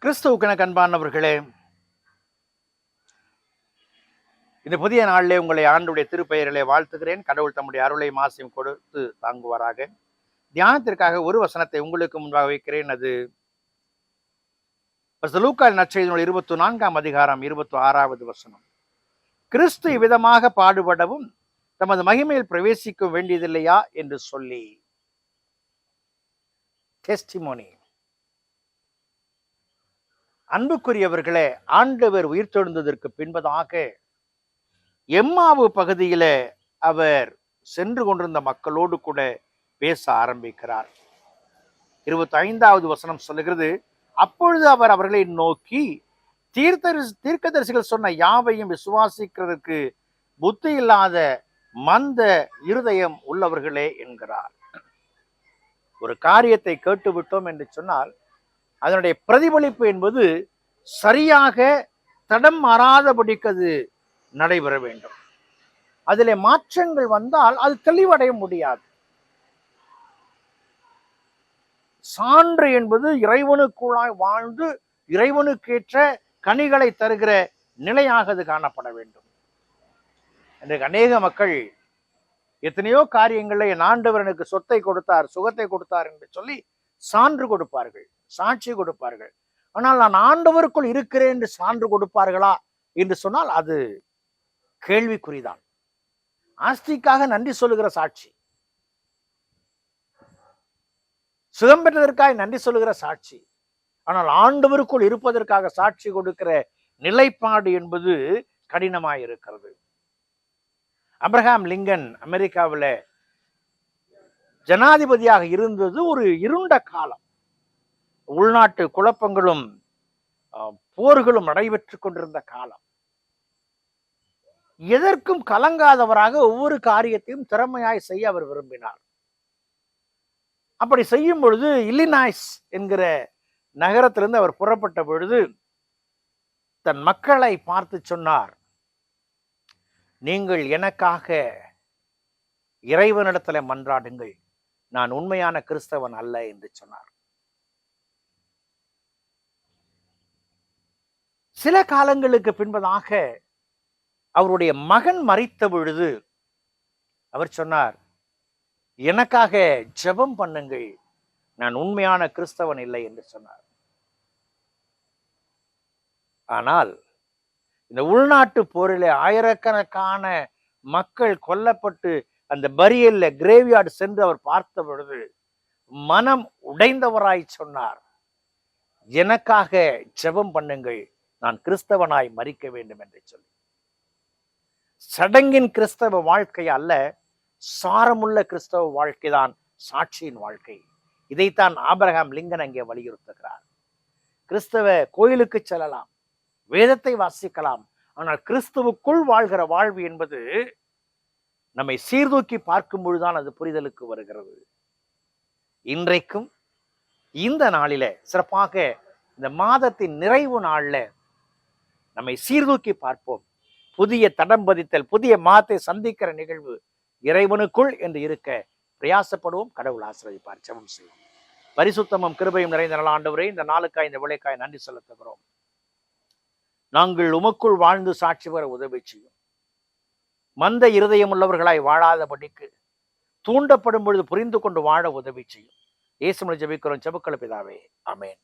கிறிஸ்துவுக்கென அன்பானவர்களே, இந்த புதிய நாளிலே உங்களை ஆண்டுடைய திருப்பெயரிலே வாழ்த்துகிறேன். கடவுள் தம்முடைய அருளை மாசையும் கொடுத்து தாங்குவாராக. தியானத்திற்காக ஒரு வசனத்தை உங்களுக்கு முன்பாக வைக்கிறேன். அது லூக்கா நற்செய்தி 24ஆம் அதிகாரம் 26வது வசனம். கிறிஸ்து இவ்விதமாக பாடுபடவும் தமது மகிமையில் பிரவேசிக்க வேண்டியதில்லையா என்று சொல்லி. டெஸ்டிமோனி. அன்புக்குரியவர்களே, ஆண்டவர் உயிர்த்தெழுந்ததற்கு பின்பதாக எம்மாவு பகுதியில அவர் சென்று கொண்டிருந்த மக்களோடு கூட பேச ஆரம்பிக்கிறார். 25வது வசனம் சொல்லுகிறது, அப்பொழுது அவர் அவர்களை நோக்கி, தீர்க்கதரிசிகள் சொன்ன யாவையும் விசுவாசிக்கிறதுக்கு புத்தி இல்லாத மந்த இருதயம் உள்ளவர்களே என்கிறார். ஒரு காரியத்தை கேட்டுவிட்டோம் என்று சொன்னால் அதனுடைய பிரதிபலிப்பு என்பது சரியாக தடம் மாறாதபடிக்கு அது நடைபெற வேண்டும். அதிலே மாற்றங்கள் வந்தால் அது தெளிவடைய முடியாது. சான்று என்பது இறைவனுக்குள்ளாய் வாழ்ந்து இறைவனுக்கேற்ற கனிகளை தருகிற நிலையாக அது காணப்பட வேண்டும். இன்றைக்கு அநேக மக்கள் எத்தனையோ காரியங்களை என் ஆண்டவர் எனக்கு சொத்தை கொடுத்தார், சுகத்தை கொடுத்தார் என்று சொல்லி சான்று கொடுப்பார்கள், சாட்சி கொடுப்பார்கள். ஆனால் நான் ஆண்டவருக்குள் இருக்கிறேன் என்று சான்று கொடுப்பார்களா என்று சொன்னால் அது கேள்விக்குறிதான். ஆஸ்திக்காக நன்றி சொல்லுகிற சாட்சி, சுகம் பெற்றதற்காக நன்றி சொல்லுகிற சாட்சி, ஆனால் ஆண்டவருக்குள் இருப்பதற்காக சாட்சி கொடுக்கிற நிலைப்பாடு என்பது கடினமாயிருக்கிறது. அப்ரஹாம் லிங்கன் அமெரிக்காவில் ஜனாதிபதியாக இருந்தது ஒரு இருண்ட காலம். உள்நாட்டு குழப்பங்களும் போர்களும் நடைபெற்று கொண்டிருந்த காலம். எதற்கும் கலங்காதவராக ஒவ்வொரு காரியத்தையும் திறமையாய் செய்ய அவர் விரும்பினார். அப்படி செய்யும் பொழுது இல்லினாய்ஸ் என்கிற நகரத்திலிருந்து அவர் புறப்பட்ட பொழுது தன் மக்களை பார்த்து சொன்னார், நீங்கள் எனக்காக இறைவனிடத்துல மன்றாடுங்கள், நான் உண்மையான கிறிஸ்தவன் அல்ல என்று சொன்னார். சில காலங்களுக்கு பின்பதாக அவருடைய மகன் மரித்த பொழுது அவர் சொன்னார், எனக்காக ஜெபம் பண்ணுங்கள், நான் உண்மையான கிறிஸ்தவன் இல்லை என்று சொன்னார். ஆனால் இந்த உள்நாட்டு போரிலே ஆயிரக்கணக்கான மக்கள் கொல்லப்பட்டு அந்த பரியல்ல கிரேவியார்டு சென்று அவர் பார்த்த பொழுது மனம் உடைந்தவராய் சொன்னார், எனக்காக ஜெபம் பண்ணுங்கள், நான் கிறிஸ்தவனாய் மரிக்க வேண்டும் என்று சொல்லி. சடங்கின் கிறிஸ்தவ வாழ்க்கை அல்ல, சாரமுள்ள கிறிஸ்தவ வாழ்க்கை தான் சாட்சியின் வாழ்க்கை. இதைத்தான் ஆபிரகாம் லிங்கன் அங்கே வலியுறுத்துகிறார். கிறிஸ்தவ கோயிலுக்கு செல்லலாம், வேதத்தை வாசிக்கலாம், ஆனால் கிறிஸ்துவுக்குள் வாழ்கிற வாழ்வு என்பது நம்மை சீர்தூக்கி பார்க்கும் பொழுதுதான் அது புரிதலுக்கு வருகிறது. இன்றைக்கும் இந்த நாளில, சிறப்பாக இந்த மாதத்தின் நிறைவு நாள்ல நம்மை சீர்தூக்கி பார்ப்போம். புதிய தடம் பதித்தல், புதிய மாதத்தை சந்திக்கிற நிகழ்வு இறைவனுக்குள் என்று இருக்க பிரயாசப்படுவோம். கடவுள் ஆசீர்வதிப்பார். ஜெபம் செய்வோம். பரிசுத்தமும் கிருபையும் நிறைந்த நல்ல ஆண்டவரே, இந்த நாளுக்காய் இந்த விளைக்காய் நன்றி செலுத்துகிறோம். நாங்கள் உமக்குள் வாழ்ந்து சாட்சி பெற உதவி செய்யும். மந்த இருதயம் உள்ளவர்களாய் வாழாதபடிக்கு தூண்டப்படும் பொழுது புரிந்து கொண்டு வாழ உதவி செய்யும். இயேசுவில் ஜெபிக்கிறோம், ஜெபக்கல பிதாவே, ஆமென்.